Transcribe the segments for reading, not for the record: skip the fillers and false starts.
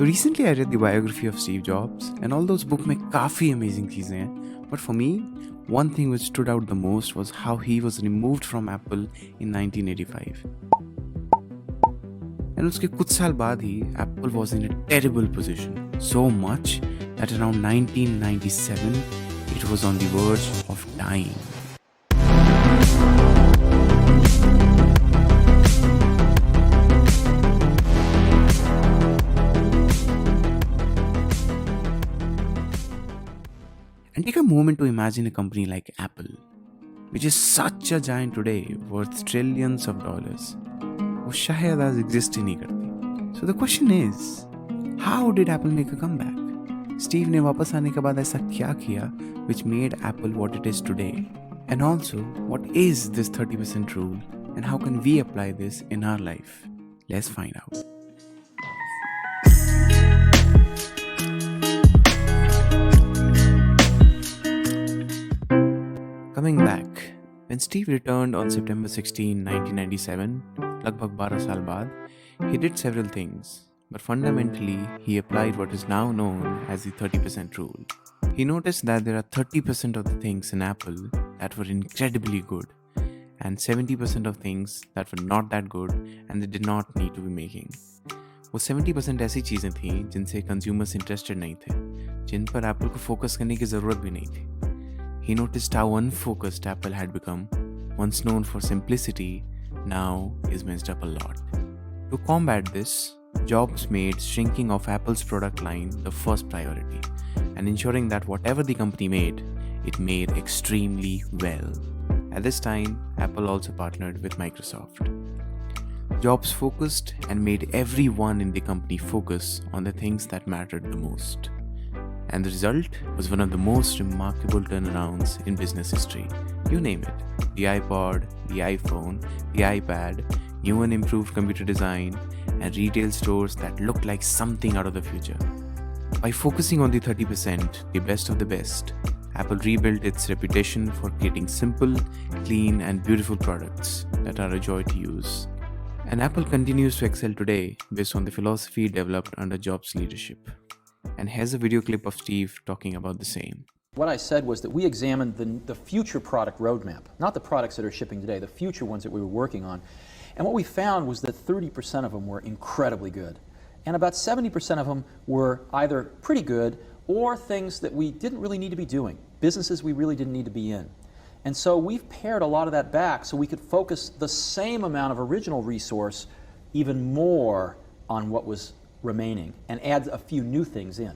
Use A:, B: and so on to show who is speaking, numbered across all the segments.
A: So recently I read the biography of Steve Jobs and all those books में काफी amazing चीजें हैं. But for me, one thing which stood out the most was how he was removed from Apple in 1985. And उसके कुछ साल बाद ही Apple was in a terrible position. So much that around 1997 it was on the verge of dying. And take a moment to imagine a company like Apple, which is such a giant today, worth trillions of dollars. वो शायद आज exist ही नहीं करती. So the question is, how did Apple make a comeback? Steve ने वापस आने के बाद ऐसा क्या किया which made Apple what it is today? And also, what is this 30% rule and how can we apply this in our life? Let's find out. Coming back, when Steve returned on September 16, 1997, लगभग 12 साल बाद, he did several things, but fundamentally, he applied what is now known as the 30% rule. He noticed that there are 30% of the things in Apple that were incredibly good, and 70% of things that were not that good and they did not need to be making. वो 70% ऐसी चीज़ें थीं जिनसे consumers interested नहीं थे, जिन पर Apple को focus करने की ज़रूरत भी नहीं थी. He noticed how unfocused Apple had become, once known for simplicity, now is messed up a lot. To combat this, Jobs made shrinking of Apple's product line the first priority, and ensuring that whatever the company made, it made extremely well. At this time, Apple also partnered with Microsoft. Jobs focused and made everyone in the company focus on the things that mattered the most. And the result was one of the most remarkable turnarounds in business history. You name it. The iPod, the iPhone, the iPad, new and improved computer design, and retail stores that looked like something out of the future. By focusing on the 30%, the best of the best, Apple rebuilt its reputation for creating simple, clean, and beautiful products that are a joy to use. And Apple continues to excel today based on the philosophy developed under Jobs' leadership. And here's a video clip of Steve talking about the same.
B: What I said was that we examined the future product roadmap, not the products that are shipping today, the future ones that we were working on. And what we found was that 30% of them were incredibly good. And about 70% of them were either pretty good or things that we didn't really need to be doing, businesses we really didn't need to be in. And so we've pared a lot of that back so we could focus the same amount of original resource even more on what was remaining and add a few new things in.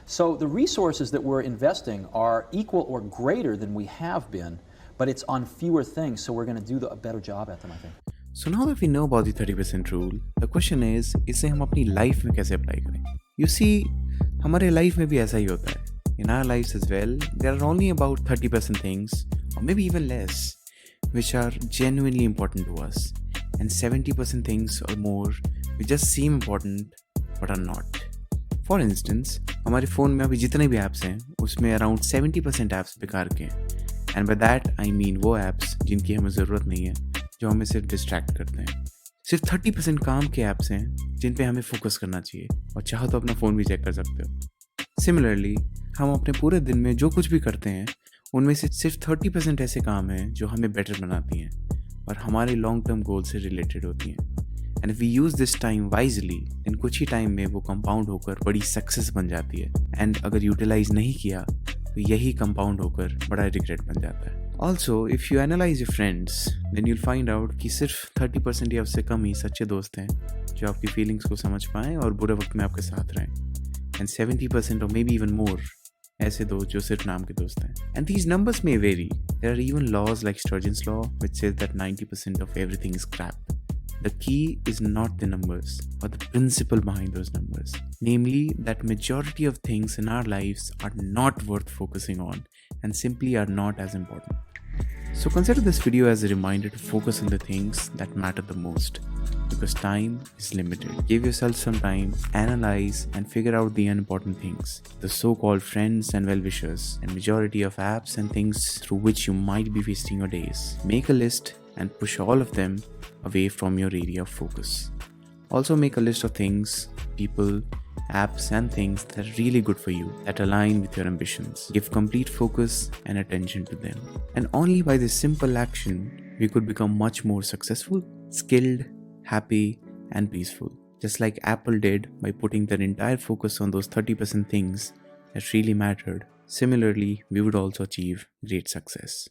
B: So the resources that we're investing are equal or greater than we have been, but it's on fewer things, so we're going to do a better job at them, I think.
A: So now that we know about the 30% rule, the question is, इसे हम अपनी life में कैसे apply करें? You see, हमारे life में भी ऐसा ही होता है. In our lives as well, there are only about 30% things, or maybe even less, which are genuinely important to us, and 70% things or more which just seem important but are not. For instance, हमारे phone में अभी जितने भी apps हैं, उसमें around 70% apps बेकार के हैं. And by that I mean वो apps जिनकी हमें ज़रूरत नहीं है, जो हमें सिर्फ distract करते हैं. सिर्फ 30% काम के apps हैं जिन पे हमें focus करना चाहिए, और चाहो तो अपना फ़ोन भी चेक कर सकते हो. Similarly, हम अपने पूरे दिन में जो कुछ भी करते हैं, उनमें से सिर्फ 30% ऐसे काम हैं जो हमें better बनाती हैं और हमारे long term goals से related होती हैं. And if we use this time wisely, then कुछ ही time में वो compound होकर बड़ी success बन जाती है. And अगर utilize नहीं किया, तो यही compound होकर बड़ा regret बन जाता है. Also, if you analyze your friends, then you'll find out कि सिर्फ 30% या उससे कम ही सच्चे दोस्त हैं जो आपकी feelings को समझ पाएं और बुरे वक्त में आपके साथ रहें. And 70% or maybe even more ऐसे दोस्त जो सिर्फ नाम के दोस्त हैं. And these numbers may vary. There are even laws like Sturgeon's law, which says that 90% of everything is crap. The key is not the numbers, but the principle behind those numbers. Namely, that majority of things in our lives are not worth focusing on and simply are not as important. So consider this video as a reminder to focus on the things that matter the most, because time is limited. Give yourself some time, analyze and figure out the unimportant things, the so-called friends and well-wishers, and majority of apps and things through which you might be wasting your days. Make a list and push all of them away from your area of focus. Also make a list of things, people apps and things that are really good for you, that align with your ambitions. Give complete focus and attention to them. And only by this simple action, we could become much more successful, skilled, happy, and peaceful. Just like Apple did by putting their entire focus on those 30% things that really mattered. Similarly, we would also achieve great success.